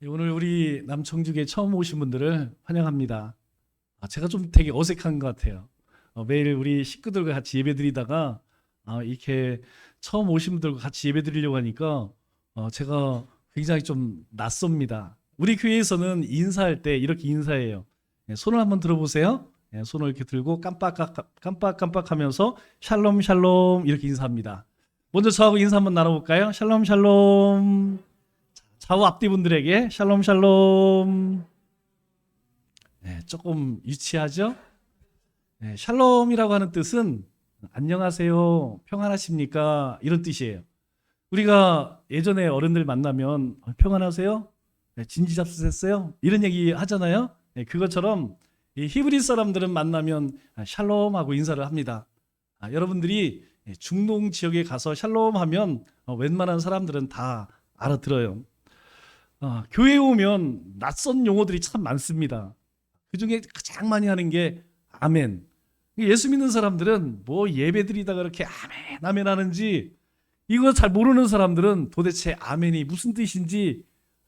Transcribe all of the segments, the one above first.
오늘 우리 남청주에 처음 오신 분들을 환영합니다. 제가 좀 되게 어색한 것 같아요. 매일 우리 식구들과 같이 예배드리다가 이렇게 처음 오신 분들과 같이 예배드리려고 하니까 제가 굉장히 좀 낯섭니다. 우리 교회에서는 인사할 때 이렇게 인사해요. 손을 한번 들어보세요. 손을 이렇게 들고 깜빡깜빡하면서 샬롬 샬롬 이렇게 인사합니다. 먼저 저하고 인사 한번 나눠볼까요? 샬롬 샬롬. 좌우 앞뒤 분들에게 샬롬 샬롬. 조금 유치하죠? 샬롬이라고 하는 뜻은 안녕하세요, 평안하십니까? 이런 뜻이에요. 우리가 예전에 어른들 만나면 평안하세요? 진지 잡수셨어요? 이런 얘기 하잖아요. 그것처럼 이 히브리 사람들은 만나면 샬롬하고 인사를 합니다. 여러분들이 중동 지역에 가서 샬롬 하면 웬만한 사람들은 다 알아들어요. 교회에 오면 낯선 용어들이 참 많습니다. 그 중에 가장 많이 하는 게 아멘. 예수 믿는 사람들은 뭐 예배드리다가 그렇게 아멘 아멘 하는지, 이거 잘 모르는 사람들은 도대체 아멘이 무슨 뜻인지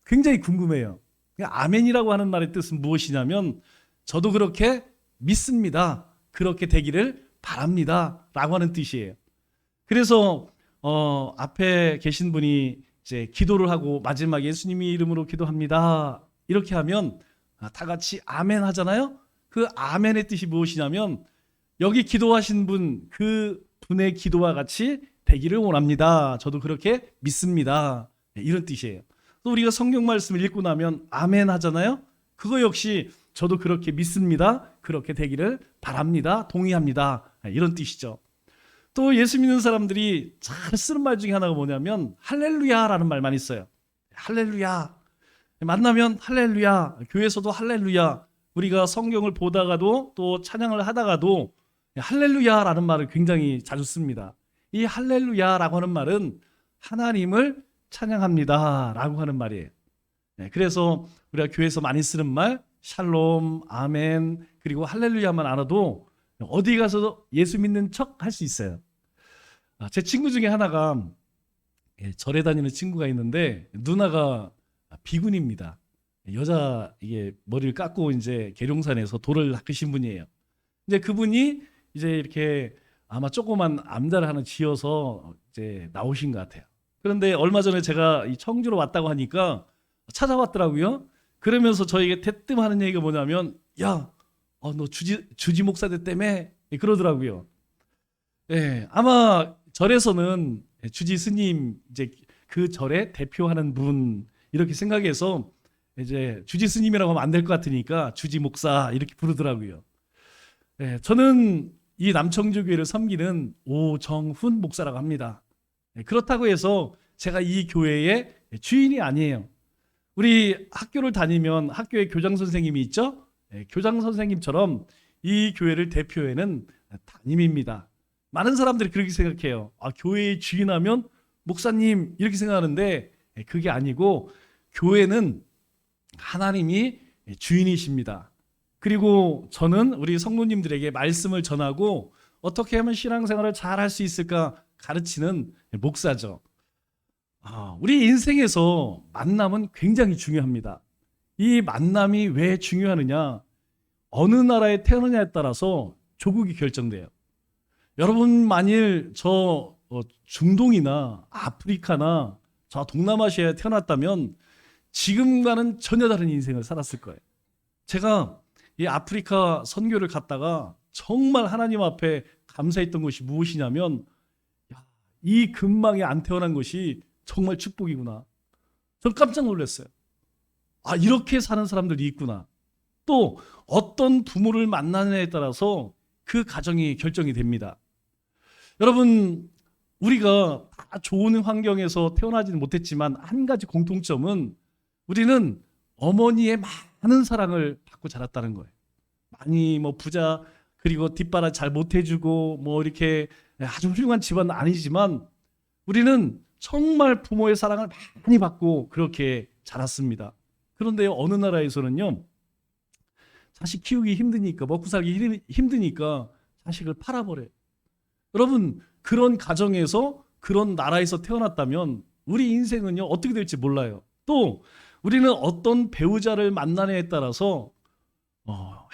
굉장히 궁금해요. 아멘이라고 하는 말의 뜻은 무엇이냐면, 저도 그렇게 믿습니다, 그렇게 되기를 바랍니다 라고 하는 뜻이에요. 그래서 앞에 계신 분이 이제 기도를 하고 마지막에 예수님의 이름으로 기도합니다 이렇게 하면 다 같이 아멘 하잖아요. 그 아멘의 뜻이 무엇이냐면, 여기 기도하신 분, 그 분의 기도와 같이 되기를 원합니다, 저도 그렇게 믿습니다, 이런 뜻이에요. 또 우리가 성경 말씀을 읽고 나면 아멘 하잖아요. 그거 역시 저도 그렇게 믿습니다, 그렇게 되기를 바랍니다, 동의합니다, 이런 뜻이죠. 또 예수 믿는 사람들이 잘 쓰는 말 중에 하나가 뭐냐면 할렐루야라는 말 많이 써요. 할렐루야. 만나면 할렐루야. 교회에서도 할렐루야. 우리가 성경을 보다가도 또 찬양을 하다가도 할렐루야라는 말을 굉장히 자주 씁니다. 이 할렐루야라고 하는 말은 하나님을 찬양합니다 라고 하는 말이에요. 그래서 우리가 교회에서 많이 쓰는 말 샬롬, 아멘, 그리고 할렐루야만 알아도 어디 가서 예수 믿는 척 할 수 있어요. 제 친구 중에 하나가 절에 다니는 친구가 있는데, 누나가 비군입니다. 여자, 이게 머리를 깎고 이제 계룡산에서 돌을 닦으신 분이에요. 이제 그분이 이제 이렇게 아마 조그만 암자를 하나 지어서 이제 나오신 것 같아요. 그런데 얼마 전에 제가 이 청주로 왔다고 하니까 찾아왔더라고요. 그러면서 저에게 대뜸 하는 얘기가 뭐냐면, 야, 너 주지 목사 됐다며? 그러더라고요. 아마 절에서는 주지 스님, 이제 그 절에 대표하는 분 이렇게 생각해서 이제 주지 스님이라고 하면 안 될 것 같으니까 주지 목사 이렇게 부르더라고요. 저는 이 남청주교회를 섬기는 오정훈 목사라고 합니다. 그렇다고 해서 제가 이 교회의 주인이 아니에요. 우리 학교를 다니면 학교에 교장 선생님이 있죠? 교장 선생님처럼 이 교회를 대표하는 담임입니다. 많은 사람들이 그렇게 생각해요. 교회의 주인하면 목사님 이렇게 생각하는데, 그게 아니고 교회는 하나님이 주인이십니다. 그리고 저는 우리 성도님들에게 말씀을 전하고 어떻게 하면 신앙생활을 잘 할 수 있을까 가르치는 목사죠. 우리 인생에서 만남은 굉장히 중요합니다. 이 만남이 왜 중요하느냐? 어느 나라에 태어나냐에 따라서 조국이 결정돼요. 여러분 만일 저 중동이나 아프리카나 저 동남아시아에 태어났다면 지금과는 전혀 다른 인생을 살았을 거예요. 제가 이 아프리카 선교를 갔다가 정말 하나님 앞에 감사했던 것이 무엇이냐면, 이 근방에 안 태어난 것이 정말 축복이구나. 저는 깜짝 놀랐어요. 이렇게 사는 사람들이 있구나. 또 어떤 부모를 만나느냐에 따라서 그 가정이 결정이 됩니다. 여러분, 우리가 다 좋은 환경에서 태어나지는 못했지만 한 가지 공통점은 우리는 어머니의 많은 사랑을 받고 자랐다는 거예요. 많이 부자, 그리고 뒷바라 잘 못해주고 이렇게 아주 훌륭한 집안은 아니지만 우리는 정말 부모의 사랑을 많이 받고 그렇게 자랐습니다. 그런데 어느 나라에서는요, 자식 키우기 힘드니까, 먹고 살기 힘드니까 자식을 팔아버려요. 여러분, 그런 가정에서 그런 나라에서 태어났다면 우리 인생은요 어떻게 될지 몰라요. 또 우리는 어떤 배우자를 만나냐에 따라서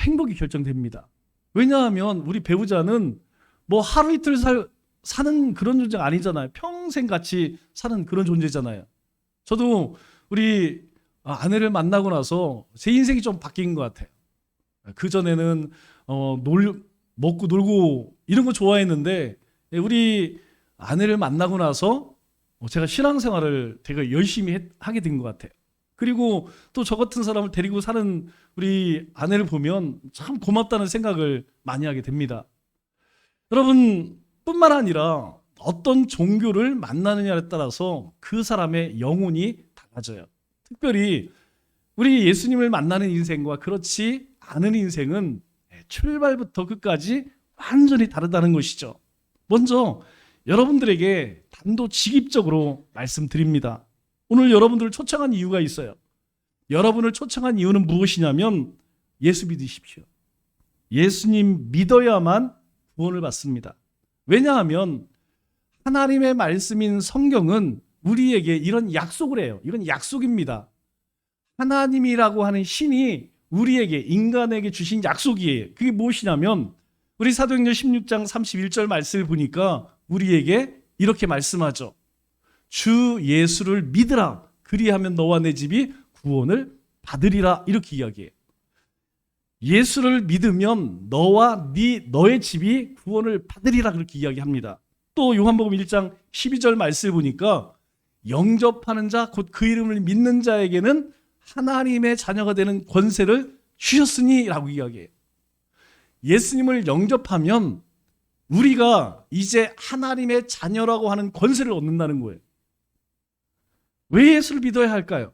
행복이 결정됩니다. 왜냐하면 우리 배우자는 뭐 하루 이틀 사는 그런 존재가 아니잖아요. 평생 같이 사는 그런 존재잖아요. 저도 우리 아내를 만나고 나서 제 인생이 좀 바뀐 것 같아요. 그전에는 먹고 놀고 이런 거 좋아했는데 우리 아내를 만나고 나서 제가 신앙생활을 되게 열심히 하게 된 것 같아요. 그리고 또 저 같은 사람을 데리고 사는 우리 아내를 보면 참 고맙다는 생각을 많이 하게 됩니다. 여러분 뿐만 아니라 어떤 종교를 만나느냐에 따라서 그 사람의 영혼이 달라져요. 특별히 우리 예수님을 만나는 인생과 그렇지 않은 인생은 출발부터 끝까지 완전히 다르다는 것이죠. 먼저 여러분들에게 단도직입적으로 말씀드립니다. 오늘 여러분들을 초청한 이유가 있어요. 여러분을 초청한 이유는 무엇이냐면 예수 믿으십시오. 예수님 믿어야만 구원을 받습니다. 왜냐하면 하나님의 말씀인 성경은 우리에게 이런 약속을 해요. 이건 약속입니다. 하나님이라고 하는 신이 우리에게 인간에게 주신 약속이에요. 그게 무엇이냐면 우리 사도행전 16장 31절 말씀을 보니까 우리에게 이렇게 말씀하죠. 주 예수를 믿으라. 그리하면 너와 내 집이 구원을 받으리라. 이렇게 이야기해요. 예수를 믿으면 너와 너의 집이 구원을 받으리라. 그렇게 이야기합니다. 또 요한복음 1장 12절 말씀을 보니까 영접하는 자 곧 그 이름을 믿는 자에게는 하나님의 자녀가 되는 권세를 주셨으니 라고 이야기해요. 예수님을 영접하면 우리가 이제 하나님의 자녀라고 하는 권세를 얻는다는 거예요. 왜 예수를 믿어야 할까요?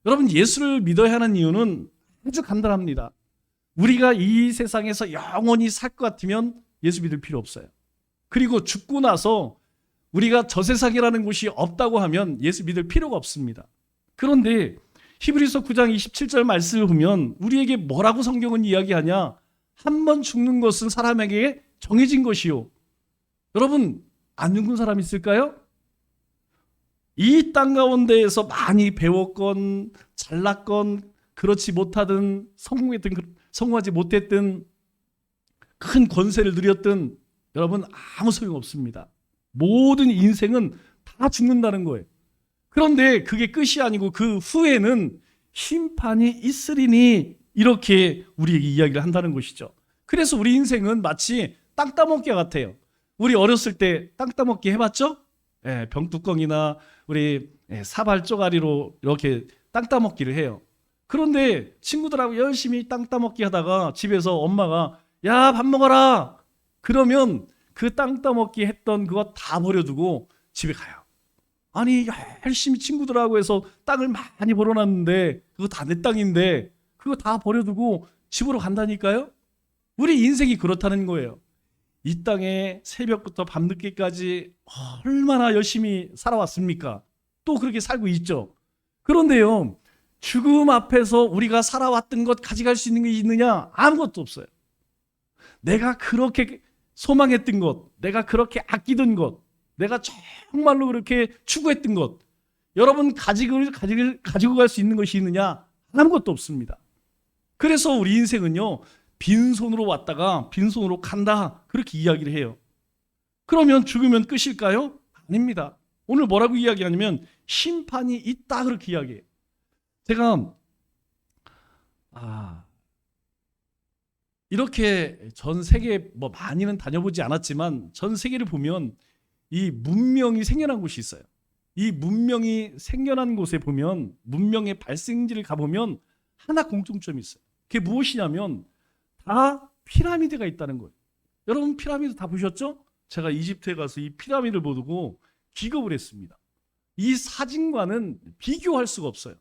여러분 예수를 믿어야 하는 이유는 아주 간단합니다. 우리가 이 세상에서 영원히 살 것 같으면 예수 믿을 필요 없어요. 그리고 죽고 나서 우리가 저 세상이라는 곳이 없다고 하면 예수 믿을 필요가 없습니다. 그런데 히브리서 9장 27절 말씀을 보면 우리에게 뭐라고 성경은 이야기하냐? 한 번 죽는 것은 사람에게 정해진 것이요. 여러분 안 죽는 사람 있을까요? 이 땅 가운데에서 많이 배웠건 잘났건 그렇지 못하든 성공하지 못했든 큰 권세를 누렸든 여러분 아무 소용없습니다. 모든 인생은 다 죽는다는 거예요. 그런데 그게 끝이 아니고 그 후에는 심판이 있으리니 이렇게 우리에게 이야기를 한다는 것이죠. 그래서 우리 인생은 마치 땅 따먹기 같아요. 우리 어렸을 때 땅 따먹기 해봤죠? 병뚜껑이나 우리 사발 쪼가리로 이렇게 땅 따먹기를 해요. 그런데 친구들하고 열심히 땅 따먹기 하다가 집에서 엄마가 야, 밥 먹어라. 그러면 그 땅 따먹기 했던 그거 다 버려두고 집에 가요. 아니 열심히 친구들하고 해서 땅을 많이 벌어놨는데 그거 다 내 땅인데 그거 다 버려두고 집으로 간다니까요. 우리 인생이 그렇다는 거예요. 이 땅에 새벽부터 밤늦게까지 얼마나 열심히 살아왔습니까? 또 그렇게 살고 있죠. 그런데요, 죽음 앞에서 우리가 살아왔던 것 가져갈 수 있는 게 있느냐? 아무것도 없어요. 내가 그렇게 소망했던 것, 내가 그렇게 아끼던 것, 내가 정말로 그렇게 추구했던 것, 여러분 가지고 갈 수 있는 것이 있느냐? 아무것도 없습니다. 그래서 우리 인생은요, 빈손으로 왔다가 빈손으로 간다. 그렇게 이야기를 해요. 그러면 죽으면 끝일까요? 아닙니다. 오늘 뭐라고 이야기하냐면 심판이 있다. 그렇게 이야기해요. 제가 이렇게 전 세계 많이는 다녀보지 않았지만 전 세계를 보면 이 문명이 생겨난 곳이 있어요. 이 문명이 생겨난 곳에 보면 문명의 발생지를 가보면 하나 공통점이 있어요. 그게 무엇이냐면 다 피라미드가 있다는 거예요. 여러분 피라미드 다 보셨죠? 제가 이집트에 가서 이 피라미드를 보고 기겁을 했습니다. 이 사진과는 비교할 수가 없어요.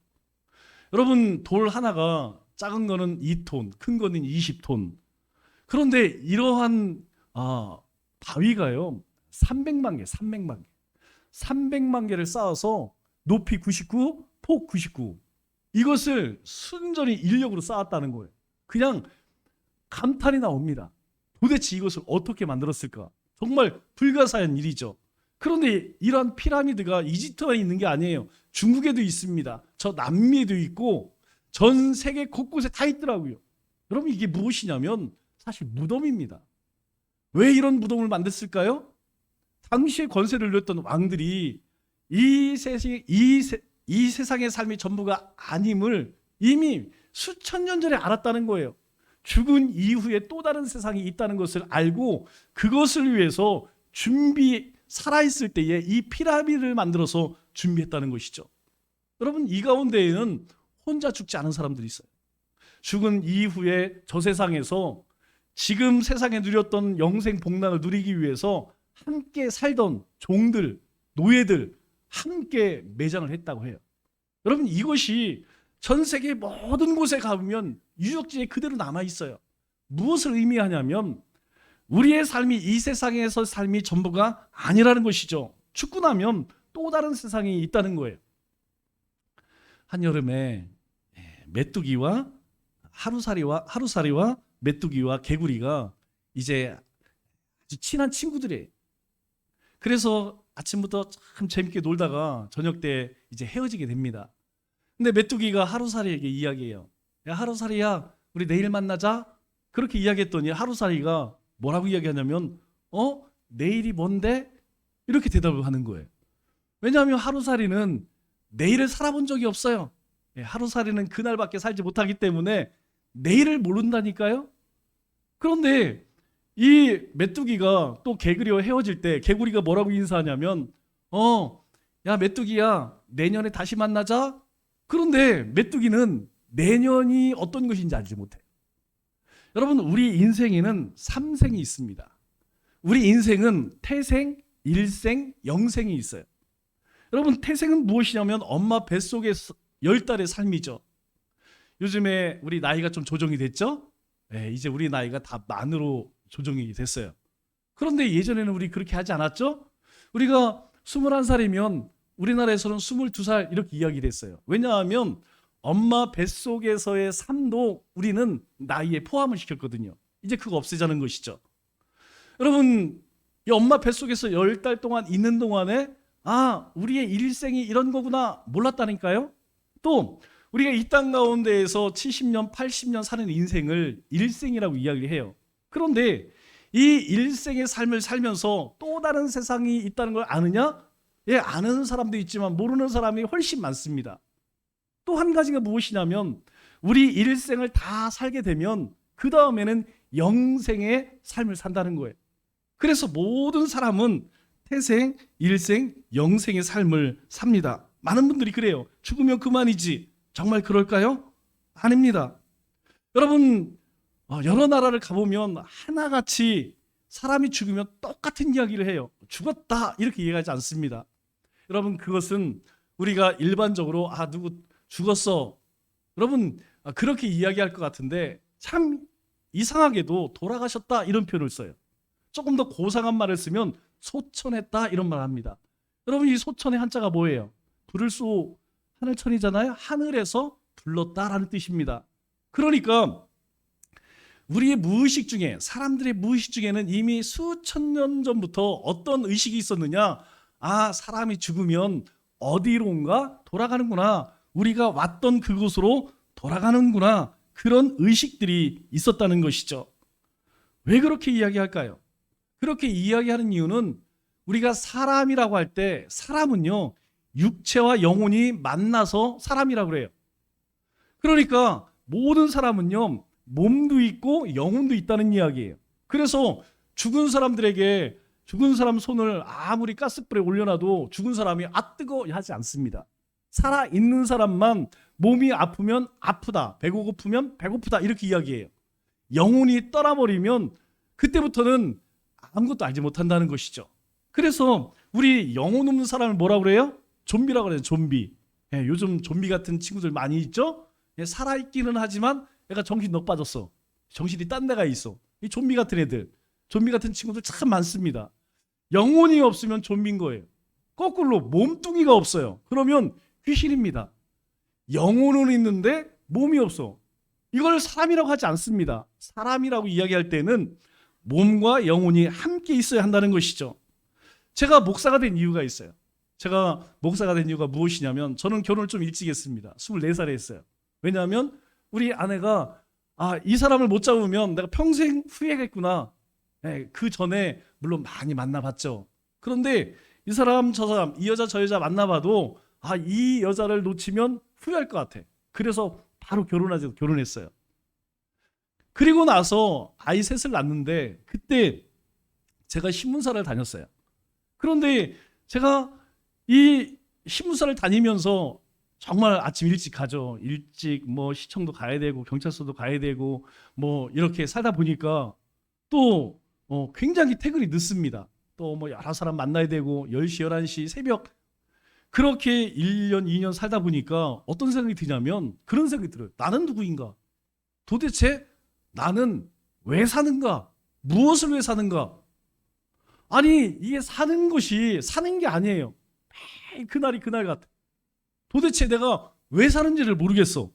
여러분 돌 하나가 작은 거는 2톤, 큰 거는 20톤. 그런데 이러한 바위가요 300만 개, 300만 개를 쌓아서 높이 99, 폭 99. 이것을 순전히 인력으로 쌓았다는 거예요. 그냥 감탄이 나옵니다. 도대체 이것을 어떻게 만들었을까? 정말 불가사의한 일이죠. 그런데 이러한 피라미드가 이집트만 있는 게 아니에요. 중국에도 있습니다. 저 남미에도 있고 전 세계 곳곳에 다 있더라고요. 여러분 이게 무엇이냐면 사실 무덤입니다. 왜 이런 무덤을 만들었을까요? 당시에 권세를 누렸던 왕들이 이 세상의 삶이 전부가 아님을 이미 수천 년 전에 알았다는 거예요. 죽은 이후에 또 다른 세상이 있다는 것을 알고 그것을 위해서 살아있을 때에 이 피라미드를 만들어서 준비했다는 것이죠. 여러분 이 가운데에는 혼자 죽지 않은 사람들이 있어요. 죽은 이후에 저 세상에서 지금 세상에 누렸던 영생 복락을 누리기 위해서 함께 살던 종들, 노예들 함께 매장을 했다고 해요. 여러분 이것이 전 세계 모든 곳에 가보면 유적지에 그대로 남아 있어요. 무엇을 의미하냐면 우리의 삶이 이 세상에서 삶이 전부가 아니라는 것이죠. 죽고 나면 또 다른 세상이 있다는 거예요. 한여름에 메뚜기와 하루살이와 메뚜기와 개구리가 이제 아주 친한 친구들이에요. 그래서 아침부터 참 재밌게 놀다가 저녁 때 이제 헤어지게 됩니다. 근데 메뚜기가 하루살이에게 이야기해요. 야 하루살이야, 우리 내일 만나자. 그렇게 이야기했더니 하루살이가 뭐라고 이야기하냐면 내일이 뭔데? 이렇게 대답을 하는 거예요. 왜냐하면 하루살이는 내일을 살아본 적이 없어요. 하루살이는 그날밖에 살지 못하기 때문에 내일을 모른다니까요. 그런데 이 메뚜기가 또 개구리와 헤어질 때 개구리가 뭐라고 인사하냐면 야 메뚜기야, 내년에 다시 만나자. 그런데 메뚜기는 내년이 어떤 것인지 알지 못해요. 여러분 우리 인생에는 3생이 있습니다. 우리 인생은 태생, 일생, 영생이 있어요. 여러분 태생은 무엇이냐면 엄마 뱃속의 10달의 삶이죠. 요즘에 우리 나이가 좀 조정이 됐죠? 이제 우리 나이가 다 만으로 조정이 됐어요. 그런데 예전에는 우리 그렇게 하지 않았죠? 우리가 21살이면 우리나라에서는 22살 이렇게 이야기를 했어요. 왜냐하면 엄마 뱃속에서의 삶도 우리는 나이에 포함을 시켰거든요. 이제 그거 없애자는 것이죠. 여러분 이 엄마 뱃속에서 10달 동안 있는 동안에 우리의 일생이 이런 거구나 몰랐다니까요. 또 우리가 이 땅 가운데에서 70년, 80년 사는 인생을 일생이라고 이야기를 해요. 그런데 이 일생의 삶을 살면서 또 다른 세상이 있다는 걸 아느냐? 아는 사람도 있지만 모르는 사람이 훨씬 많습니다. 또 한 가지가 무엇이냐면 우리 일생을 다 살게 되면 그 다음에는 영생의 삶을 산다는 거예요. 그래서 모든 사람은 태생, 일생, 영생의 삶을 삽니다. 많은 분들이 그래요. 죽으면 그만이지. 정말 그럴까요? 아닙니다. 여러분 여러 나라를 가보면 하나같이 사람이 죽으면 똑같은 이야기를 해요. 죽었다 이렇게 이야기하지 않습니다. 여러분 그것은 우리가 일반적으로 누구 죽었어. 여러분 그렇게 이야기할 것 같은데 참 이상하게도 돌아가셨다 이런 표현을 써요. 조금 더 고상한 말을 쓰면 소천했다 이런 말을 합니다. 여러분 이 소천의 한자가 뭐예요? 불을 쏘 하늘천이잖아요. 하늘에서 불렀다라는 뜻입니다. 그러니까 우리의 무의식 중에 사람들의 무의식 중에는 이미 수천 년 전부터 어떤 의식이 있었느냐? 사람이 죽으면 어디론가 돌아가는구나. 우리가 왔던 그곳으로 돌아가는구나. 그런 의식들이 있었다는 것이죠. 왜 그렇게 이야기할까요? 그렇게 이야기하는 이유는 우리가 사람이라고 할 때 사람은요 육체와 영혼이 만나서 사람이라고 그래요. 그러니까 모든 사람은요 몸도 있고 영혼도 있다는 이야기예요. 그래서 죽은 사람들에게 죽은 사람 손을 아무리 가스불에 올려놔도 죽은 사람이 뜨거워 하지 않습니다. 살아있는 사람만 몸이 아프면 아프다, 배고프면 배고프다 이렇게 이야기해요. 영혼이 떠나버리면 그때부터는 아무것도 알지 못한다는 것이죠. 그래서 우리 영혼 없는 사람을 뭐라고 그래요? 좀비라고 그래요. 좀비. 요즘 좀비 같은 친구들 많이 있죠? 살아있기는 하지만 얘가 정신이 넉 빠졌어. 정신이 딴 데가 있어. 이 좀비 같은 애들, 좀비 같은 친구들 참 많습니다. 영혼이 없으면 좀비인 거예요. 거꾸로 몸뚱이가 없어요. 그러면 귀신입니다. 영혼은 있는데 몸이 없어. 이걸 사람이라고 하지 않습니다. 사람이라고 이야기할 때는 몸과 영혼이 함께 있어야 한다는 것이죠. 제가 목사가 된 이유가 있어요. 제가 목사가 된 이유가 무엇이냐면 저는 결혼을 좀 일찍 했습니다. 24살에 했어요. 왜냐하면 우리 아내가 이 사람을 못 잡으면 내가 평생 후회하겠구나. 그 전에 물론 많이 만나봤죠. 그런데 이 사람 저 사람 이 여자 저 여자 만나봐도 이 여자를 놓치면 후회할 것 같아. 그래서 바로 결혼했어요. 그리고 나서 아이 셋을 낳는데 그때 제가 신문사를 다녔어요. 그런데 제가 이 신문사를 다니면서 정말 아침 일찍 가죠. 일찍 뭐 시청도 가야 되고 경찰서도 가야 되고 뭐 이렇게 살다 보니까 또 굉장히 퇴근이 늦습니다. 또 뭐 여러 사람 만나야 되고 10시, 11시 새벽 그렇게 1년, 2년 살다 보니까 어떤 생각이 드냐면 그런 생각이 들어요. 나는 누구인가? 도대체 나는 왜 사는가? 무엇을 위해 사는가? 아니 이게 사는 것이 사는 게 아니에요. 매일 그날이 그날 같아. 도대체 내가 왜 사는지를 모르겠어.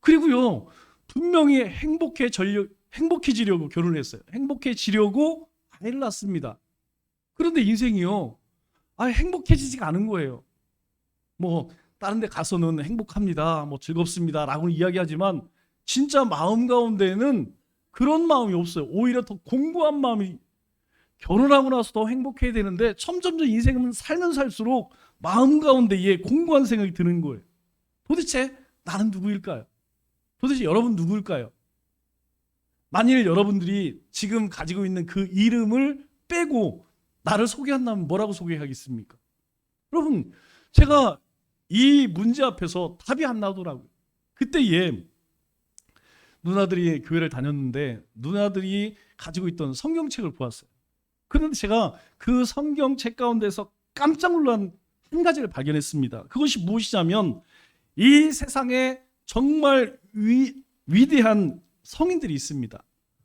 그리고요 분명히 행복해지려고 결혼을 했어요. 행복해지려고 아이를 낳습니다. 그런데 인생이요 행복해지지가 않은 거예요. 뭐 다른 데 가서는 행복합니다, 뭐 즐겁습니다 라고 이야기하지만 진짜 마음 가운데는 그런 마음이 없어요. 오히려 더 공고한 마음이, 결혼하고 나서 더 행복해야 되는데 점점 인생은 살면 살수록 마음 가운데에 공고한 생각이 드는 거예요. 도대체 나는 누구일까요? 도대체 여러분 누구일까요? 만일 여러분들이 지금 가지고 있는 그 이름을 빼고 나를 소개한다면 뭐라고 소개하겠습니까? 여러분 제가 이 문제 앞에서 답이 안 나오더라고요. 그때에 누나들이 교회를 다녔는데 누나들이 가지고 있던 성경책을 보았어요. 그런데 제가 그 성경책 가운데서 깜짝 놀란 한 가지를 발견했습니다. 그것이 무엇이냐면 이 세상에 정말 위대한 성인들이 있습니다.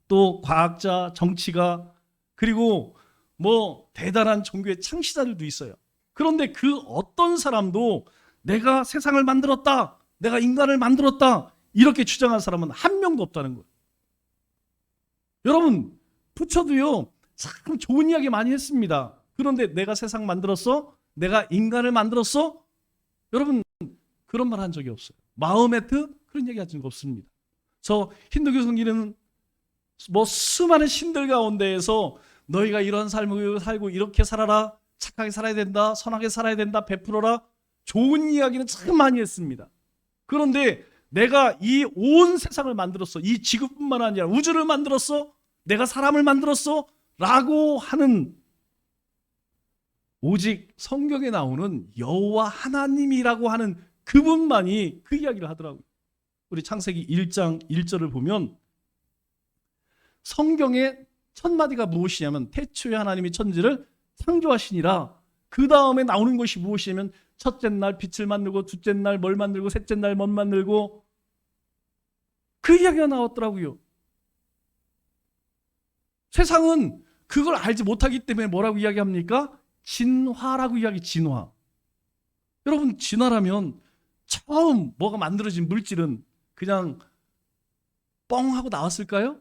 또 과학자, 정치가, 그리고 뭐 대단한 종교의 창시자들도 있어요. 그런데 그 어떤 사람도 내가 세상을 만들었다, 내가 인간을 만들었다 이렇게 주장한 사람은 한 명도 없다는 거예요. 여러분 부처도요 참 좋은 이야기 많이 했습니다. 그런데 내가 세상 만들었어? 내가 인간을 만들었어? 여러분 그런 말 한 적이 없어요. 마흐메트 그런 얘기 한 적 없습니다. 저 힌두교 성기는 뭐 수많은 신들 가운데에서 너희가 이런 삶을 살고 이렇게 살아라, 착하게 살아야 된다, 선하게 살아야 된다, 베풀어라, 좋은 이야기는 참 많이 했습니다. 그런데 내가 이 온 세상을 만들었어, 이 지구뿐만 아니라 우주를 만들었어, 내가 사람을 만들었어 라고 하는 오직 성경에 나오는 여호와 하나님이라고 하는 그분만이 그 이야기를 하더라고요. 우리 창세기 1장 1절을 보면 성경의 첫 마디가 무엇이냐면 태초에 하나님이 천지를 창조하시니라. 그 다음에 나오는 것이 무엇이냐면 첫째 날 빛을 만들고 둘째 날 뭘 만들고 셋째 날 뭘 만들고, 그 이야기가 나왔더라고요. 세상은 그걸 알지 못하기 때문에 뭐라고 이야기합니까? 진화라고 이야기. 진화. 여러분 진화라면 처음 뭐가 만들어진 물질은 그냥 뻥 하고 나왔을까요?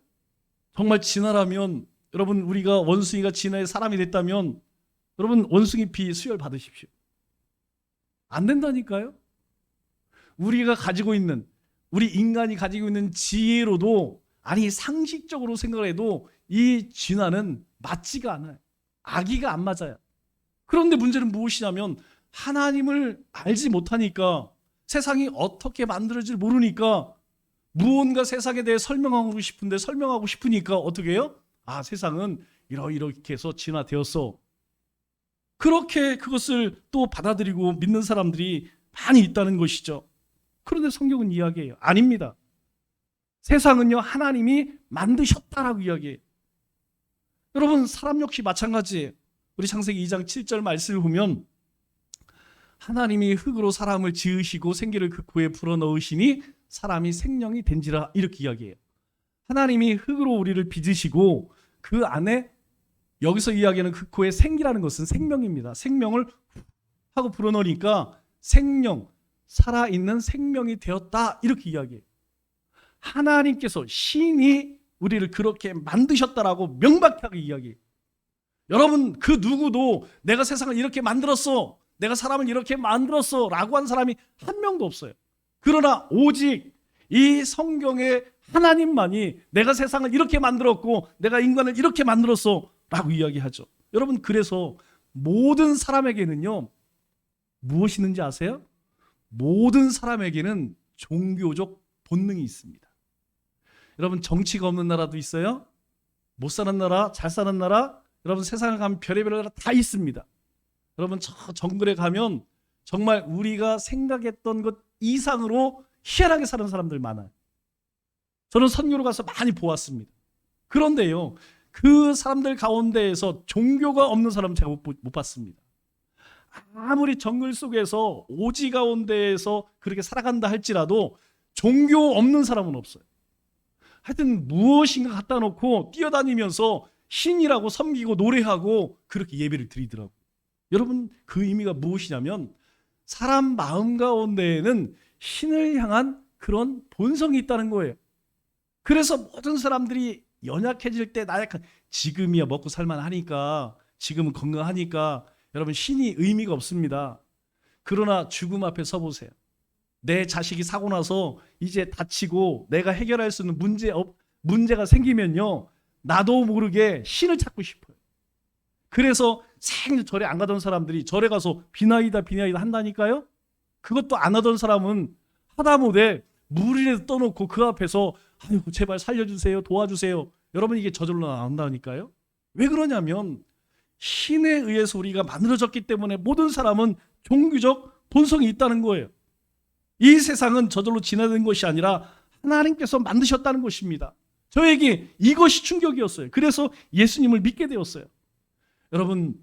정말 진화라면 여러분 우리가 원숭이가 진화해 사람이 됐다면 여러분 원숭이 피 수혈 받으십시오. 안 된다니까요. 우리가 가지고 있는, 우리 인간이 가지고 있는 지혜로도, 아니 상식적으로 생각을 해도 이 진화는 맞지가 않아요. 아기가 안 맞아요. 그런데 문제는 무엇이냐면 하나님을 알지 못하니까, 세상이 어떻게 만들어질지 모르니까 무언가 세상에 대해 설명하고 싶으니까 어떻게 해요? 세상은 이렇게 해서 진화되었어. 그렇게 그것을 또 받아들이고 믿는 사람들이 많이 있다는 것이죠. 그런데 성경은 이야기해요. 아닙니다. 세상은요 하나님이 만드셨다라고 이야기해요. 여러분 사람 역시 마찬가지예요. 우리 창세기 2장 7절 말씀을 보면 하나님이 흙으로 사람을 지으시고 생기를 그 코에 불어넣으시니 사람이 생명이 된지라, 이렇게 이야기해요. 하나님이 흙으로 우리를 빚으시고 그 안에, 여기서 이야기하는 그 코에 생기라는 것은 생명입니다. 생명을 하고 불어넣으니까 생명, 살아있는 생명이 되었다, 이렇게 이야기해요. 하나님께서, 신이 우리를 그렇게 만드셨다라고 명백하게 이야기해요. 여러분, 그 누구도 내가 세상을 이렇게 만들었어, 내가 사람을 이렇게 만들었어 라고 한 사람이 한 명도 없어요. 그러나 오직 이 성경의 하나님만이 내가 세상을 이렇게 만들었고 내가 인간을 이렇게 만들었어 라고 이야기하죠. 여러분, 그래서 모든 사람에게는요, 무엇이 있는지 아세요? 모든 사람에게는 종교적 본능이 있습니다. 여러분, 정치가 없는 나라도 있어요. 못 사는 나라, 잘 사는 나라, 여러분 세상에 가면 별의별 나라 다 있습니다. 여러분, 저 정글에 가면 정말 우리가 생각했던 것 이상으로 희한하게 사는 사람들 많아요. 저는 선교로 가서 많이 보았습니다. 그런데요, 그 사람들 가운데에서 종교가 없는 사람은 제가 못 봤습니다. 아무리 정글 속에서 오지 가운데에서 그렇게 살아간다 할지라도 종교 없는 사람은 없어요. 하여튼 무엇인가 갖다 놓고 뛰어다니면서 신이라고 섬기고 노래하고 그렇게 예배를 드리더라고요. 여러분, 그 의미가 무엇이냐면 사람 마음 가운데에는 신을 향한 그런 본성이 있다는 거예요. 그래서 모든 사람들이 연약해질 때 나약한, 지금이야 먹고 살만하니까, 지금은 건강하니까 여러분 신이 의미가 없습니다. 그러나 죽음 앞에 서보세요. 내 자식이 사고 나서 이제 다치고 내가 해결할 수 있는 문제가 생기면요, 나도 모르게 신을 찾고 싶어요. 그래서 생일 절에 안 가던 사람들이 절에 가서 비나이다 한다니까요. 그것도 안 하던 사람은 하다못해 물이라도 떠놓고 그 앞에서 아이고 제발 살려주세요, 도와주세요. 여러분, 이게 저절로 나온다니까요. 왜 그러냐면 신에 의해서 우리가 만들어졌기 때문에 모든 사람은 종교적 본성이 있다는 거예요. 이 세상은 저절로 진화된 것이 아니라 하나님께서 만드셨다는 것입니다. 저에게 이것이 충격이었어요. 그래서 예수님을 믿게 되었어요. 여러분,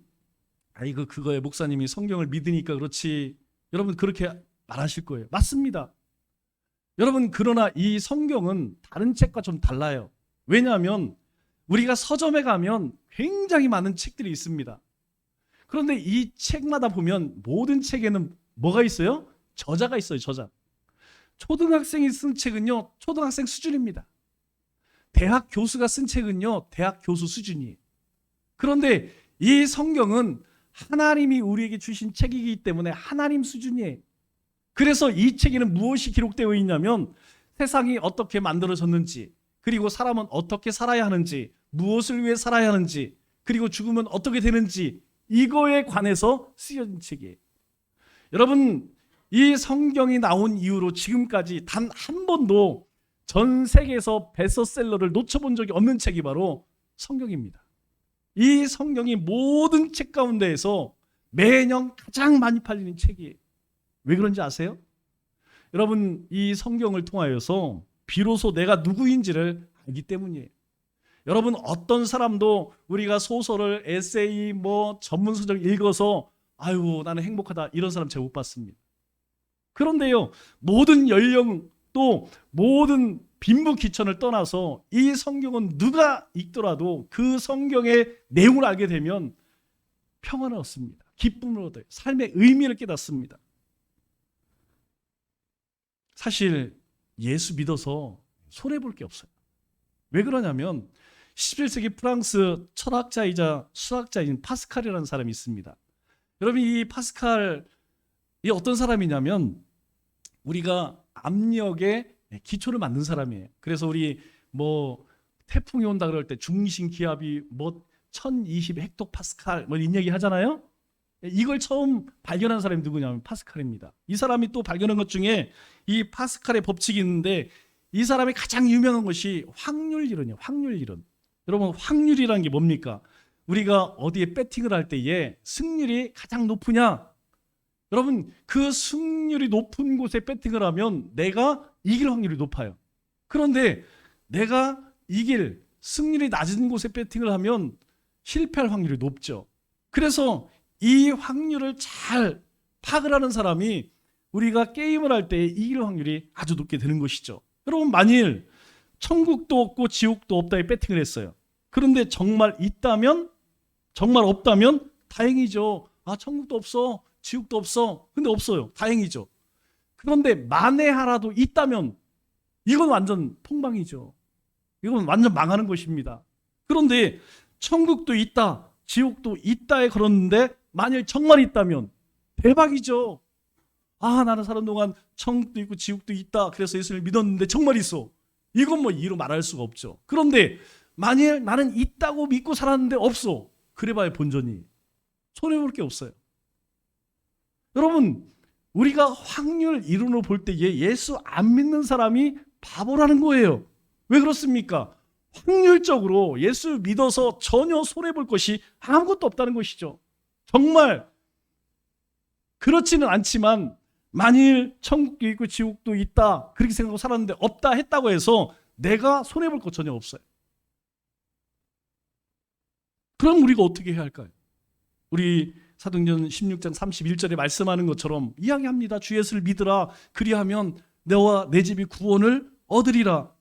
아이고 그거에 목사님이 성경을 믿으니까 그렇지, 여러분 그렇게 말하실 거예요. 맞습니다. 여러분, 그러나 이 성경은 다른 책과 좀 달라요. 왜냐하면 우리가 서점에 가면 굉장히 많은 책들이 있습니다. 그런데 이 책마다 보면 모든 책에는 뭐가 있어요? 저자가 있어요. 저자. 초등학생이 쓴 책은요, 초등학생 수준입니다. 대학 교수가 쓴 책은요, 대학 교수 수준이에요. 그런데 이 성경은 하나님이 우리에게 주신 책이기 때문에 하나님 수준이에요. 그래서 이 책에는 무엇이 기록되어 있냐면 세상이 어떻게 만들어졌는지, 그리고 사람은 어떻게 살아야 하는지, 무엇을 위해 살아야 하는지, 그리고 죽으면 어떻게 되는지, 이거에 관해서 쓰여진 책이에요. 여러분, 이 성경이 나온 이후로 지금까지 단 한 번도 전 세계에서 베스트셀러를 놓쳐본 적이 없는 책이 바로 성경입니다. 이 성경이 모든 책 가운데에서 매년 가장 많이 팔리는 책이에요. 왜 그런지 아세요? 여러분, 이 성경을 통하여서 비로소 내가 누구인지를 알기 때문이에요. 여러분, 어떤 사람도 우리가 소설을, 에세이, 전문서적 읽어서 아유 나는 행복하다 이런 사람 제가 못 봤습니다. 그런데요, 모든 연령 또 모든 빈부 귀천을 떠나서 이 성경은 누가 읽더라도 그 성경의 내용을 알게 되면 평안을 얻습니다. 기쁨을 얻어요. 삶의 의미를 깨닫습니다. 사실 예수 믿어서 손해볼 게 없어요. 왜 그러냐면 17세기 프랑스 철학자이자 수학자인 파스칼이라는 사람이 있습니다. 여러분, 이 파스칼이 어떤 사람이냐면 우리가 압력의 기초를 만든 사람이에요. 그래서 우리 태풍이 온다 그럴 때 중심 기압이 1020 헥토파스칼 이런 얘기 하잖아요. 이걸 처음 발견한 사람이 누구냐면 파스칼입니다. 이 사람이 또 발견한 것 중에 이 파스칼의 법칙이 있는데, 이 사람이 가장 유명한 것이 확률 이론이에요. 확률 이론. 여러분, 확률이라는 게 뭡니까? 우리가 어디에 배팅을 할 때에 승률이 가장 높으냐? 여러분, 그 승률이 높은 곳에 배팅을 하면 내가 이길 확률이 높아요. 그런데 내가 이길 승률이 낮은 곳에 배팅을 하면 실패할 확률이 높죠. 그래서 이 확률을 잘 파악을 하는 사람이 우리가 게임을 할 때 이길 확률이 아주 높게 되는 것이죠. 여러분, 만일 천국도 없고 지옥도 없다에 배팅을 했어요. 그런데 정말 있다면, 정말 없다면 다행이죠. 아, 천국도 없어, 지옥도 없어. 근데 없어요. 다행이죠. 그런데 만에 하나도 있다면 이건 완전 폭망이죠. 이건 완전 망하는 것입니다. 그런데 천국도 있다, 지옥도 있다에 걸었는데 만일 정말 있다면 대박이죠. 아, 나는 사는 동안 천국도 있고 지옥도 있다. 그래서 예수를 믿었는데 정말 있어. 이건 뭐 이로 말할 수가 없죠. 그런데 만일 나는 있다고 믿고 살았는데 없어. 그래봐야 본전이 손해볼 게 없어요. 여러분, 우리가 확률 이론으로 볼 때에 예수 안 믿는 사람이 바보라는 거예요. 왜 그렇습니까? 확률적으로 예수 믿어서 전혀 손해볼 것이 아무것도 없다는 것이죠. 정말 그렇지는 않지만 만일 천국도 있고 지옥도 있다 그렇게 생각하고 살았는데 없다 했다고 해서 내가 손해볼 것 전혀 없어요. 그럼 우리가 어떻게 해야 할까요? 우리 사도행전 16장 31절에 말씀하는 것처럼 이야기합니다. 주 예수를 믿으라. 그리하면 너와 내 집이 구원을 얻으리라.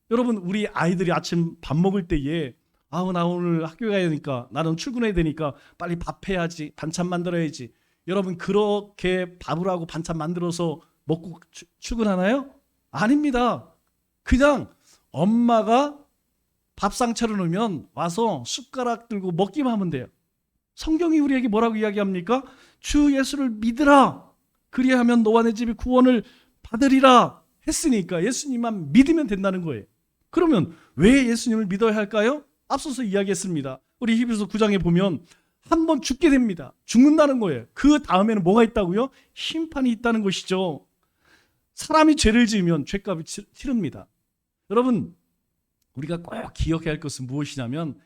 여러분, 우리 아이들이 아침 밥 먹을 때에 나 오늘 학교 가야 되니까, 나는 출근해야 되니까 빨리 밥 해야지, 반찬 만들어야지. 여러분, 그렇게 밥을 하고 반찬 만들어서 먹고 출근하나요? 아닙니다. 그냥 엄마가 밥상 차려놓으면 와서 숟가락 들고 먹기만 하면 돼요. 성경이 우리에게 뭐라고 이야기합니까? 주 예수를 믿으라. 그리하면 너와 내 집이 구원을 받으리라 했으니까 예수님만 믿으면 된다는 거예요. 그러면 왜 예수님을 믿어야 할까요? 앞서서 이야기했습니다. 우리 히브리서 9장에 보면 한 번 죽게 됩니다. 죽는다는 거예요. 그 다음에는 뭐가 있다고요? 심판이 있다는 것이죠. 사람이 죄를 지으면 죄값을 치릅니다. 여러분, 우리가 꼭 기억해야 할 것은 무엇이냐면,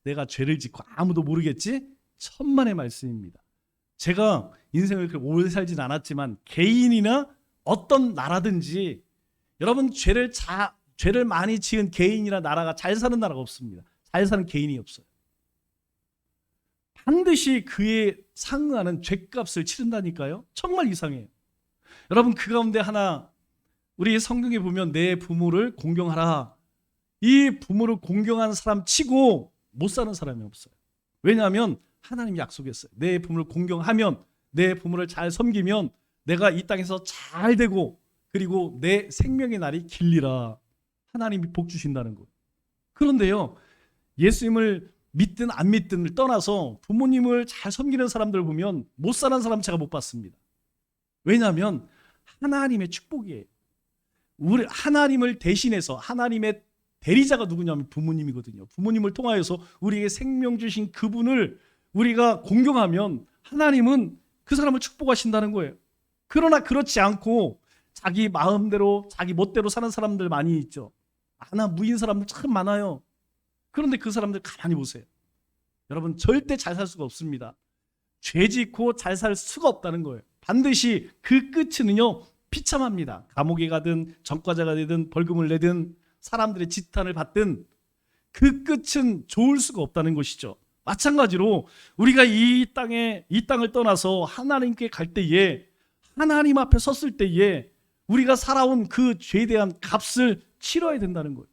내가 죄를 짓고 아무도 모르겠지? 천만의 말씀입니다. 제가 인생을 그렇게 오래 살진 않았지만 개인이나 어떤 나라든지 여러분, 죄를 많이 지은 개인이나 나라가 잘 사는 나라가 없습니다. 잘 사는 개인이 없어요. 반드시 그에 상응하는 죄값을 치른다니까요. 정말 이상해요. 여러분, 그 가운데 하나, 우리 성경에 보면 내 부모를 공경하라. 이 부모를 공경하는 사람 치고 못 사는 사람이 없어요. 왜냐하면 하나님이 약속했어요. 내 부모를 공경하면, 내 부모를 잘 섬기면 내가 이 땅에서 잘 되고 그리고 내 생명의 날이 길리라. 하나님이 복 주신다는 거예요. 그런데요, 예수님을 믿든 안 믿든을 떠나서 부모님을 잘 섬기는 사람들 보면 못 사는 사람 제가 못 봤습니다. 왜냐하면 하나님의 축복이에요. 우리 하나님을 대신해서, 하나님의 대리자가 누구냐면 부모님이거든요. 부모님을 통하여서 우리에게 생명 주신 그분을 우리가 공경하면 하나님은 그 사람을 축복하신다는 거예요. 그러나 그렇지 않고 자기 마음대로 자기 멋대로 사는 사람들 많이 있죠. 무인 사람들 참 많아요. 그런데 그 사람들 가만히 보세요. 여러분, 절대 잘 살 수가 없습니다. 죄 짓고 잘 살 수가 없다는 거예요. 반드시 그 끝은요 비참합니다. 감옥에 가든 전과자가 되든 벌금을 내든 사람들의 지탄을 받든 그 끝은 좋을 수가 없다는 것이죠. 마찬가지로 우리가 이 땅을 떠나서 하나님께 갈 때에, 하나님 앞에 섰을 때에 우리가 살아온 그 죄에 대한 값을 치러야 된다는 거예요.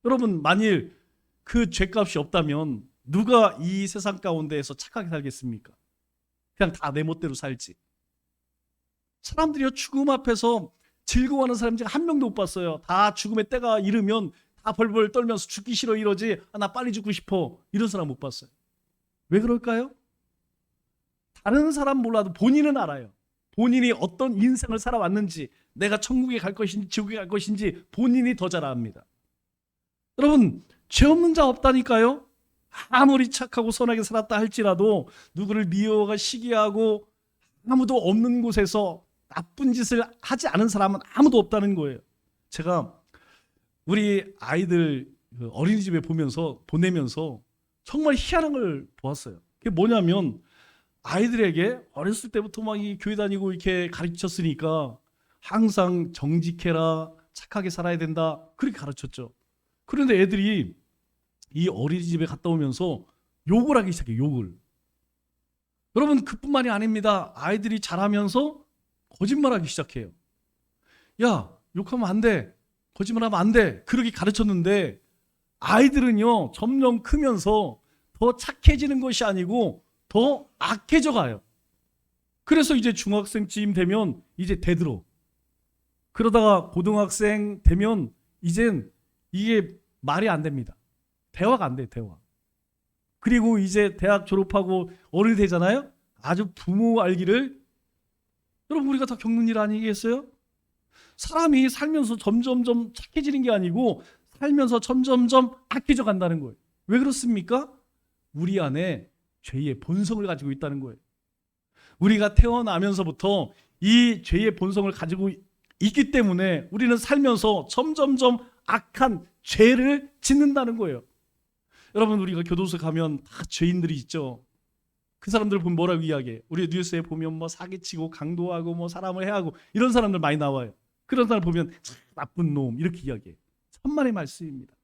여러분, 만일 그 죄값이 없다면 누가 이 세상 가운데에서 착하게 살겠습니까? 그냥 다 내 멋대로 살지. 사람들이요, 죽음 앞에서 즐거워하는 사람 제가 한 명도 못 봤어요. 다 죽음의 때가 이르면 다 벌벌 떨면서 죽기 싫어 이러지, 나 빨리 죽고 싶어, 이런 사람 못 봤어요. 왜 그럴까요? 다른 사람 몰라도 본인은 알아요. 본인이 어떤 인생을 살아왔는지, 내가 천국에 갈 것인지 지옥에 갈 것인지 본인이 더 잘 압니다. 여러분, 죄 없는 자 없다니까요. 아무리 착하고 선하게 살았다 할지라도 누구를 미워하고 시기하고 아무도 없는 곳에서 나쁜 짓을 하지 않은 사람은 아무도 없다는 거예요. 제가 우리 아이들 어린이집에 보내면서 정말 희한한 걸 보았어요. 그게 뭐냐면, 아이들에게 어렸을 때부터 막 이 교회 다니고 이렇게 가르쳤으니까 항상 정직해라, 착하게 살아야 된다, 그렇게 가르쳤죠. 그런데 애들이 이 어린이집에 갔다 오면서 욕을 하기 시작해요. 욕을. 여러분, 그뿐만이 아닙니다. 아이들이 자라면서 거짓말하기 시작해요. 야, 욕하면 안 돼, 거짓말하면 안 돼, 그렇게 가르쳤는데 아이들은요 점점 크면서 더 착해지는 것이 아니고 더 악해져 가요. 그래서 이제 중학생쯤 되면 이제 대들어. 그러다가 고등학생 되면 이젠 이게 말이 안 됩니다. 대화가 안 돼요. 대화. 그리고 이제 대학 졸업하고 어른이 되잖아요. 아주 부모 알기를, 여러분 우리가 다 겪는 일 아니겠어요? 사람이 살면서 점점점 착해지는 게 아니고 살면서 점점점 악해져 간다는 거예요. 왜 그렇습니까? 우리 안에 죄의 본성을 가지고 있다는 거예요. 우리가 태어나면서부터 이 죄의 본성을 가지고 있기 때문에 우리는 살면서 점점점 악한 죄를 짓는다는 거예요. 여러분 우리가 교도소 가면 다 죄인들이 있죠. 그 사람들 보면 뭐라고 이야기해요? 우리 뉴스에 보면 뭐 사기치고 강도하고 뭐 사람을 해하고 이런 사람들 많이 나와요. 그런 사람 보면 나쁜 놈 이렇게 이야기해요. 천만의 말씀입니다.